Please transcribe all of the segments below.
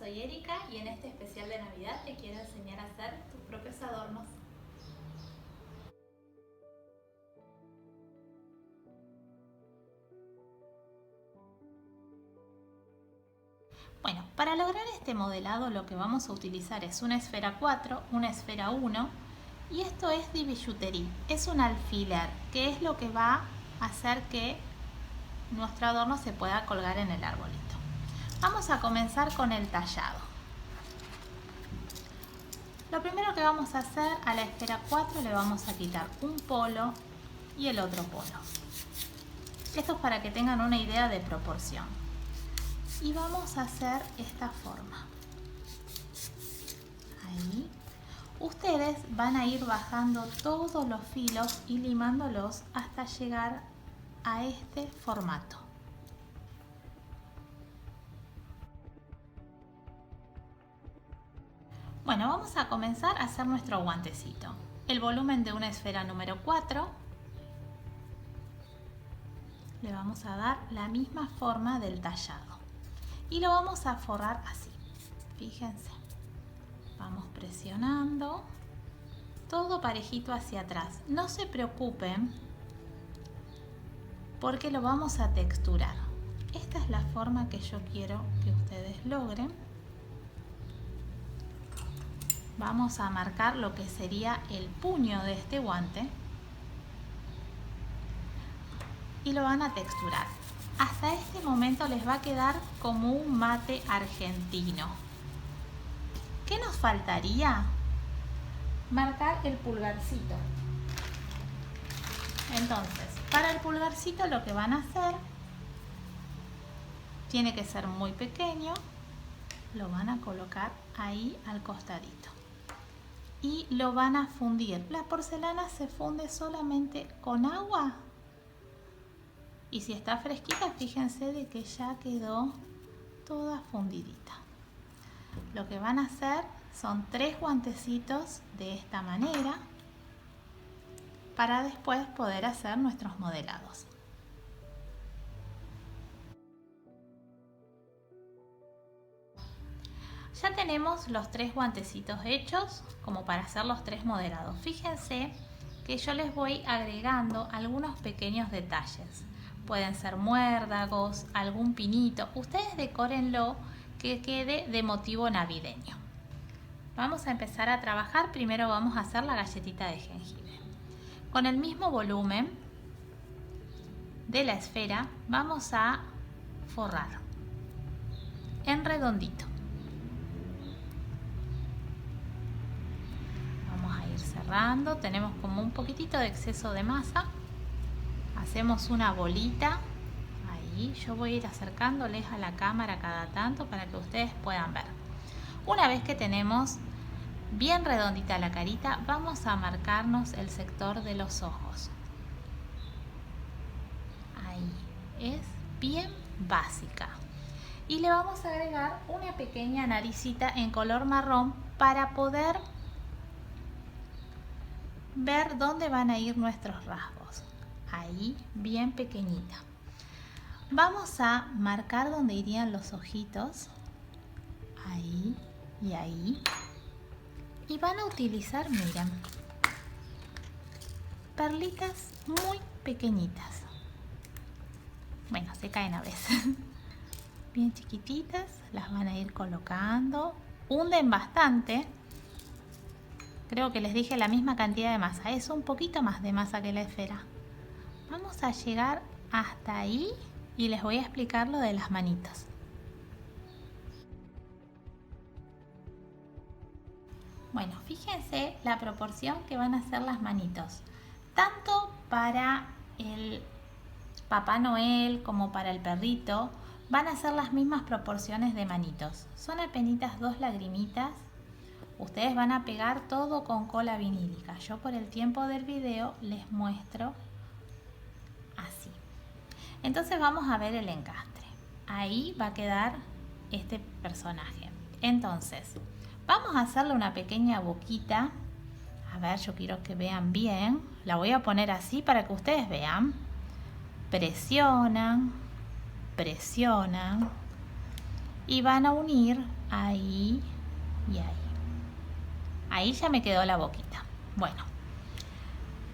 soy Erika y en este especial de Navidad te quiero enseñar a hacer tus propios adornos. Bueno, para lograr este modelado lo que vamos a utilizar es una esfera 4, una esfera 1 y esto es de billutería, es un alfiler, que es lo que va a hacer que nuestro adorno se pueda colgar en el arbolito. Vamos a comenzar con el tallado. Lo primero que vamos a hacer, a la esfera 4 le vamos a quitar un polo y el otro polo. Esto es para que tengan una idea de proporción. Y vamos a hacer esta forma. Ahí. Ustedes van a ir bajando todos los filos y limándolos hasta llegar a este formato. Bueno, vamos a comenzar a hacer nuestro guantecito. El volumen de una esfera número 4. Le vamos a dar la misma forma del tallado. Y lo vamos a forrar así. Fíjense. Vamos presionando. Todo parejito hacia atrás. No se preocupen porque lo vamos a texturar. Esta es la forma que yo quiero que ustedes logren. Vamos a marcar lo que sería el puño de este guante y lo van a texturar. Hasta este momento les va a quedar como un mate argentino. ¿Qué nos faltaría? Marcar el pulgarcito. Entonces, para el pulgarcito lo que van a hacer tiene que ser muy pequeño. Lo van a colocar ahí al costadito. Y lo van a fundir. La porcelana se funde solamente con agua. Y si está fresquita, fíjense de que ya quedó toda fundidita. Lo que van a hacer son 3 guantecitos de esta manera para después poder hacer nuestros modelados. Ya tenemos los 3 guantecitos hechos como para hacer los 3 modelados. Fíjense que yo les voy agregando algunos pequeños detalles. Pueden ser muérdagos, algún pinito. Ustedes decórenlo que quede de motivo navideño. Vamos a empezar a trabajar. Primero vamos a hacer la galletita de jengibre. Con el mismo volumen de la esfera vamos a forrar en redondito. Cerrando, tenemos como un poquitito de exceso de masa, hacemos una bolita, ahí yo voy a ir acercándoles a la cámara cada tanto para que ustedes puedan ver. Una vez que tenemos bien redondita la carita, vamos a marcarnos el sector de los ojos. Ahí, es bien básica. Y le vamos a agregar una pequeña naricita en color marrón para poder ver dónde van a ir nuestros rasgos. Ahí, bien pequeñita. Vamos a marcar dónde irían los ojitos. Ahí y ahí. Y van a utilizar, miren, perlitas muy pequeñitas. Bueno, se caen a veces. Bien chiquititas, las van a ir colocando. Hunden bastante. Creo que les dije la misma cantidad de masa, es un poquito más de masa que la esfera. Vamos a llegar hasta ahí y les voy a explicar lo de las manitos. Bueno, fíjense la proporción que van a hacer las manitos. Tanto para el Papá Noel como para el perrito van a ser las mismas proporciones de manitos. Son apenas 2 lagrimitas. Ustedes van a pegar todo con cola vinílica. Yo por el tiempo del video les muestro así. Entonces vamos a ver el encastre. Ahí va a quedar este personaje. Entonces, vamos a hacerle una pequeña boquita. A ver, yo quiero que vean bien. La voy a poner así para que ustedes vean. Presionan, presionan. y van a unir ahí y ahí. Ahí ya me quedó la boquita. Bueno,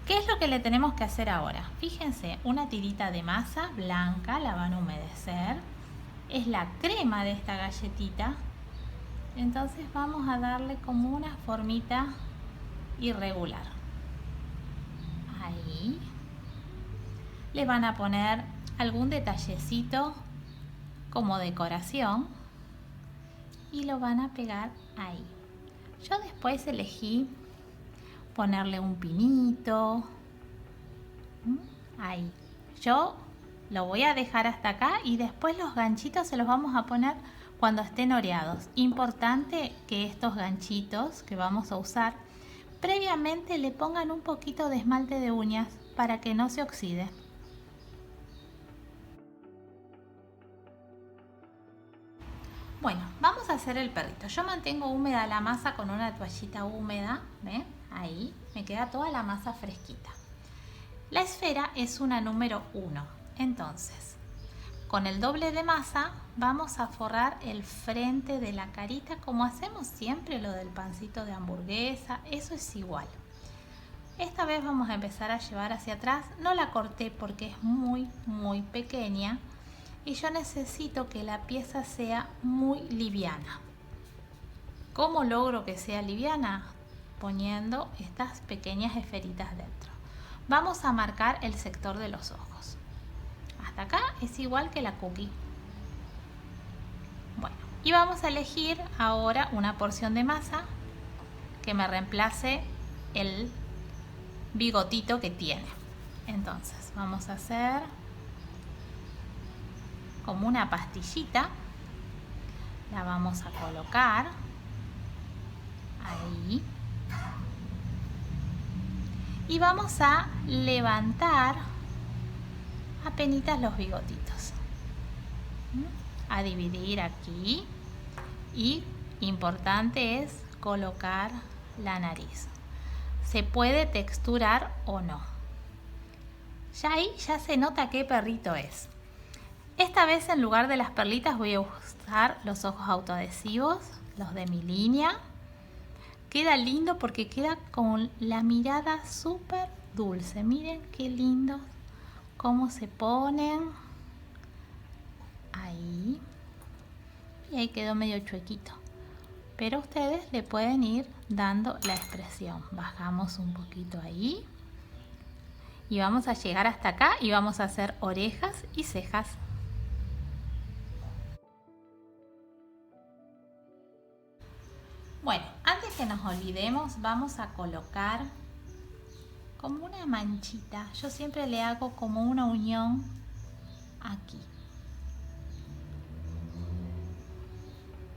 ¿qué es lo que le tenemos que hacer ahora? Fíjense, una tirita de masa blanca, la van a humedecer. Es la crema de esta galletita. Entonces vamos a darle como una formita irregular. Ahí. Le van a poner algún detallecito como decoración y lo van a pegar ahí. Yo después elegí ponerle un pinito. Ahí. Yo lo voy a dejar hasta acá y después los ganchitos se los vamos a poner cuando estén oreados. Importante que estos ganchitos que vamos a usar previamente le pongan un poquito de esmalte de uñas para que no se oxide. Bueno, vamos a hacer el perrito. Yo mantengo húmeda la masa con una toallita húmeda, ¿ven? Ahí me queda toda la masa fresquita. La esfera es una número 1, entonces con el doble de masa vamos a forrar el frente de la carita como hacemos siempre lo del pancito de hamburguesa, eso es igual. Esta vez vamos a empezar a llevar hacia atrás, no la corté porque es muy pequeña y yo necesito que la pieza sea muy liviana. ¿Cómo logro que sea liviana? Poniendo estas pequeñas esferitas dentro. Vamos a marcar el sector de los ojos. Hasta acá es igual que la cookie. Bueno, y vamos a elegir ahora una porción de masa que me reemplace el bigotito que tiene. Entonces vamos a hacer como una pastillita, la vamos a colocar ahí y vamos a levantar apenitas los bigotitos, a dividir aquí y importante es colocar la nariz. Se puede texturar o no. Ya ahí ya se nota qué perrito es. Esta vez en lugar de las perlitas voy a usar los ojos autoadhesivos, los de mi línea. Queda lindo porque queda con la mirada súper dulce. Miren qué lindo cómo se ponen. Ahí. Y ahí quedó medio chuequito. Pero ustedes le pueden ir dando la expresión. Bajamos un poquito ahí. Y vamos a llegar hasta acá y vamos a hacer orejas y cejas. Bueno, antes que nos olvidemos, vamos a colocar como una manchita. Yo siempre le hago como una unión aquí.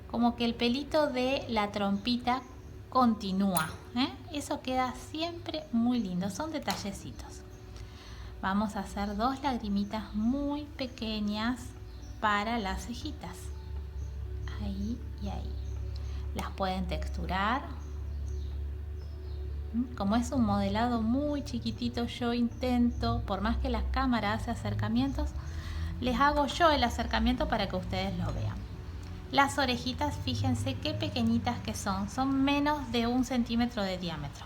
Como que el pelito de la trompita continúa, ¿eh? Eso queda siempre muy lindo, son detallecitos. Vamos a hacer 2 lagrimitas muy pequeñas para las cejitas. Ahí y ahí. Las pueden texturar. Como es un modelado muy chiquitito, yo intento, por más que la cámara hace acercamientos, les hago yo el acercamiento para que ustedes lo vean. Las orejitas, fíjense qué pequeñitas que son menos de 1 centímetro de diámetro.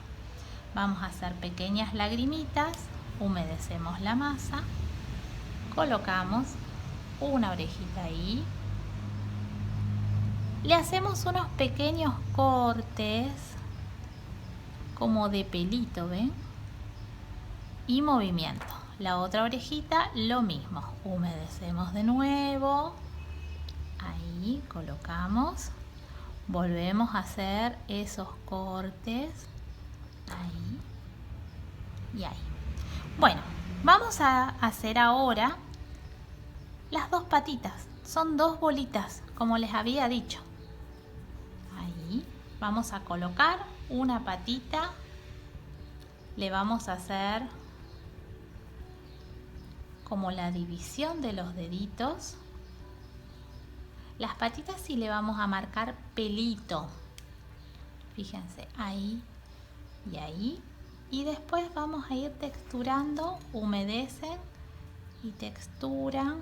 Vamos a hacer pequeñas lagrimitas, humedecemos la masa, colocamos una orejita ahí. Le hacemos unos pequeños cortes como de pelito, ¿ven? Y movimiento. La otra orejita lo mismo. Humedecemos de nuevo. Ahí colocamos. Volvemos a hacer esos cortes. Ahí y ahí. Bueno, vamos a hacer ahora las 2 patitas. Son 2 bolitas, como les había dicho. Ahí vamos a colocar una patita, le vamos a hacer como la división de los deditos. Las patitas sí le vamos a marcar pelito, fíjense, ahí y ahí. Y después vamos a ir texturando, humedecen y texturan,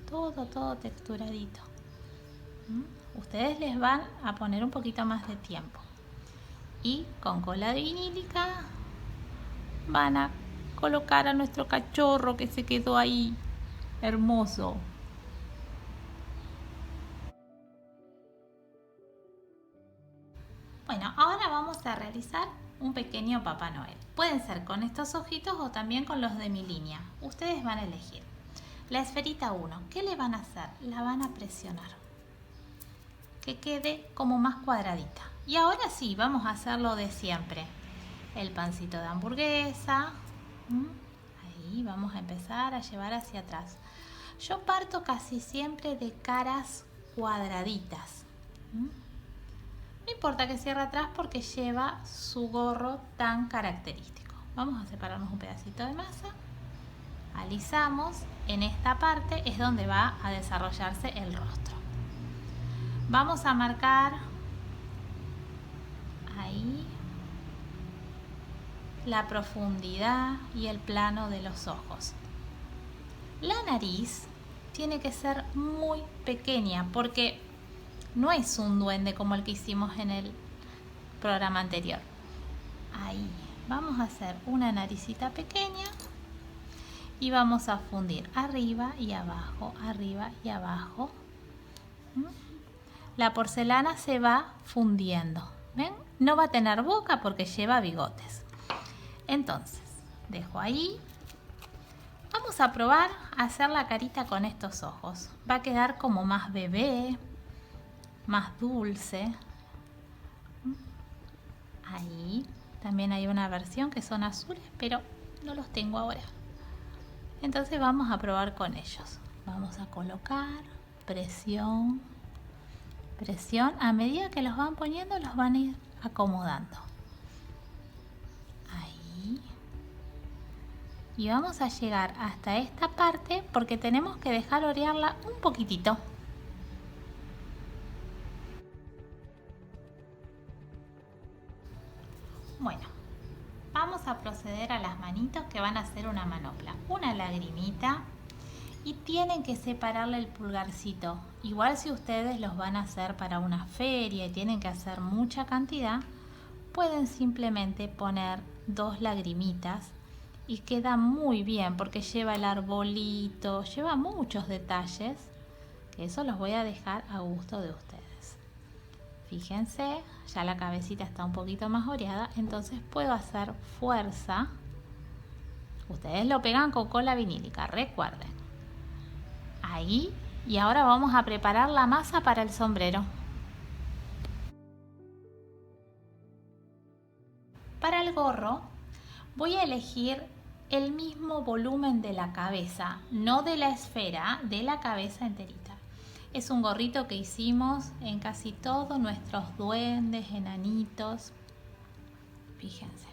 todo texturadito. Ustedes les van a poner un poquito más de tiempo. Y con cola vinílica van a colocar a nuestro cachorro que se quedó ahí, hermoso. Bueno, ahora vamos a realizar un pequeño Papá Noel. Pueden ser con estos ojitos o también con los de mi línea. Ustedes van a elegir. La esferita 1, ¿qué le van a hacer? La van a presionar. Que quede como más cuadradita. Y ahora sí, vamos a hacerlo de siempre. El pancito de hamburguesa. Ahí vamos a empezar a llevar hacia atrás. Yo parto casi siempre de caras cuadraditas. No importa que cierre atrás porque lleva su gorro tan característico. Vamos a separarnos un pedacito de masa. Alisamos. En esta parte es donde va a desarrollarse el rostro. Vamos a marcar ahí la profundidad y el plano de los ojos. La nariz tiene que ser muy pequeña porque no es un duende como el que hicimos en el programa anterior. Ahí vamos a hacer una naricita pequeña y vamos a fundir arriba y abajo, arriba y abajo. La porcelana se va fundiendo. ¿Ven? No va a tener boca porque lleva bigotes. Entonces, dejo ahí. Vamos a probar a hacer la carita con estos ojos. Va a quedar como más bebé, más dulce. Ahí. También hay una versión que son azules, pero no los tengo ahora. Entonces vamos a probar con ellos. Vamos a colocar presión, presión. A medida que los van poniendo, los van a ir acomodando. Ahí. Y vamos a llegar hasta esta parte porque tenemos que dejar orearla un poquitito. Bueno, vamos a proceder a las manitos que van a hacer una manopla. Una lagrimita y tienen que separarle el pulgarcito. Igual si ustedes los van a hacer para una feria y tienen que hacer mucha cantidad, pueden simplemente poner 2 lagrimitas y queda muy bien porque lleva el arbolito, lleva muchos detalles, que eso los voy a dejar a gusto de ustedes. Fíjense, ya la cabecita está un poquito más oreada, entonces puedo hacer fuerza. Ustedes lo pegan con cola vinílica, recuerden. Ahí, y ahora vamos a preparar la masa para el sombrero. Para el gorro voy a elegir el mismo volumen de la cabeza, no de la esfera, de la cabeza enterita. Es un gorrito que hicimos en casi todos nuestros duendes, enanitos. Fíjense.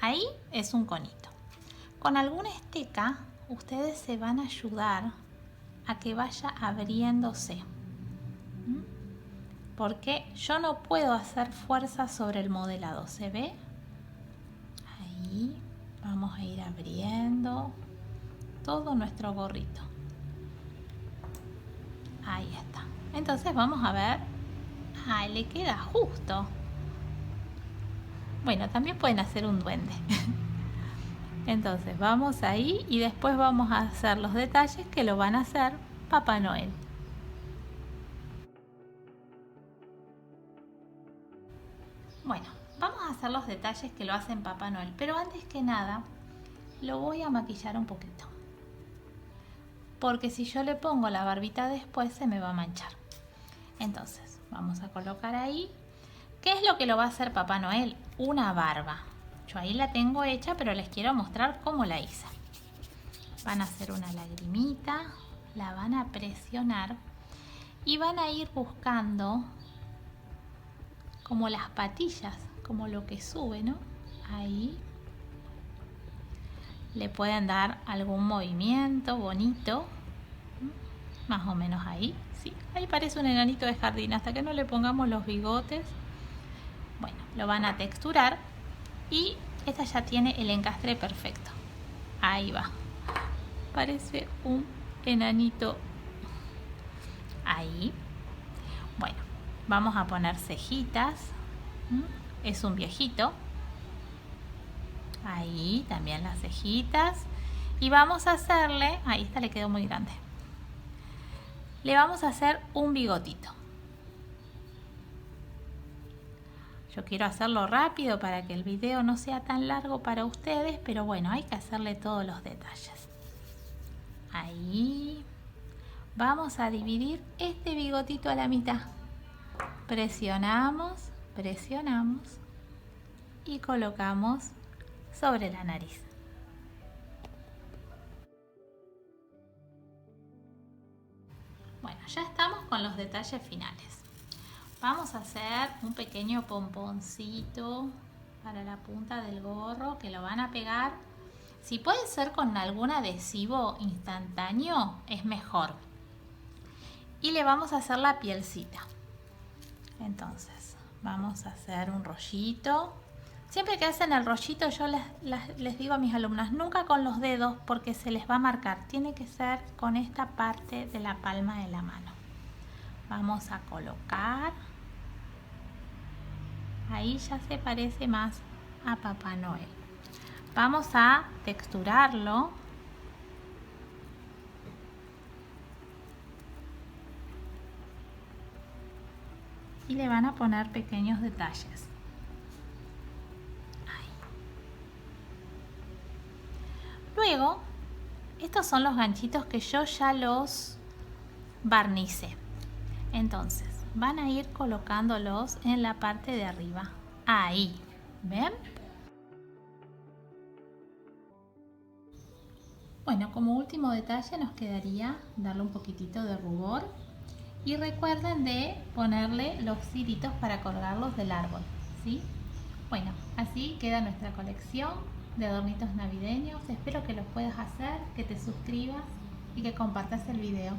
Ahí es un conito. Con alguna esteca ustedes se van a ayudar a que vaya abriéndose. Porque yo no puedo hacer fuerza sobre el modelado. ¿Se ve? Ahí vamos a ir abriendo todo nuestro gorrito. Ahí está. Entonces vamos a ver. Ahí le queda justo. Bueno, también pueden hacer un duende. Entonces vamos ahí y después vamos a hacer los detalles que lo van a hacer Papá Noel. Bueno, vamos a hacer los detalles que lo hacen Papá Noel, pero antes que nada lo voy a maquillar un poquito. Porque si yo le pongo la barbita después se me va a manchar. Entonces vamos a colocar ahí. ¿Qué es lo que lo va a hacer Papá Noel? Una barba. Yo ahí la tengo hecha, pero les quiero mostrar cómo la hice. Van a hacer una lagrimita, la van a presionar y van a ir buscando como las patillas, como lo que sube, ¿no? Ahí. Le pueden dar algún movimiento bonito, más o menos ahí. Sí, ahí parece un enanito de jardín, hasta que no le pongamos los bigotes. Bueno, lo van a texturar y esta ya tiene el encastre perfecto. Ahí va. Parece un enanito. Ahí. Bueno, vamos a poner cejitas. Es un viejito. Ahí también las cejitas. Y vamos a hacerle, ahí esta le quedó muy grande. Le vamos a hacer un bigotito. Yo quiero hacerlo rápido para que el video no sea tan largo para ustedes, pero bueno, hay que hacerle todos los detalles. Ahí. Vamos a dividir este bigotito a la mitad. Presionamos, presionamos y colocamos sobre la nariz. Bueno, ya estamos con los detalles finales. Vamos a hacer un pequeño pomponcito para la punta del gorro que lo van a pegar. Si puede ser con algún adhesivo instantáneo, es mejor. Y le vamos a hacer la pielcita. Entonces, vamos a hacer un rollito. Siempre que hacen el rollito, yo les digo a mis alumnas, nunca con los dedos porque se les va a marcar. Tiene que ser con esta parte de la palma de la mano. Vamos a colocar. Ahí ya se parece más a Papá Noel. Vamos a texturarlo. Y le van a poner pequeños detalles. Ahí. Luego, estos son los ganchitos que yo ya los barnicé. Entonces, van a ir colocándolos en la parte de arriba. Ahí, ¿ven? Bueno, como último detalle nos quedaría darle un poquitito de rubor. Y recuerden de ponerle los ciritos para colgarlos del árbol, ¿sí? Bueno, así queda nuestra colección de adornitos navideños. Espero que los puedas hacer, que te suscribas y que compartas el video.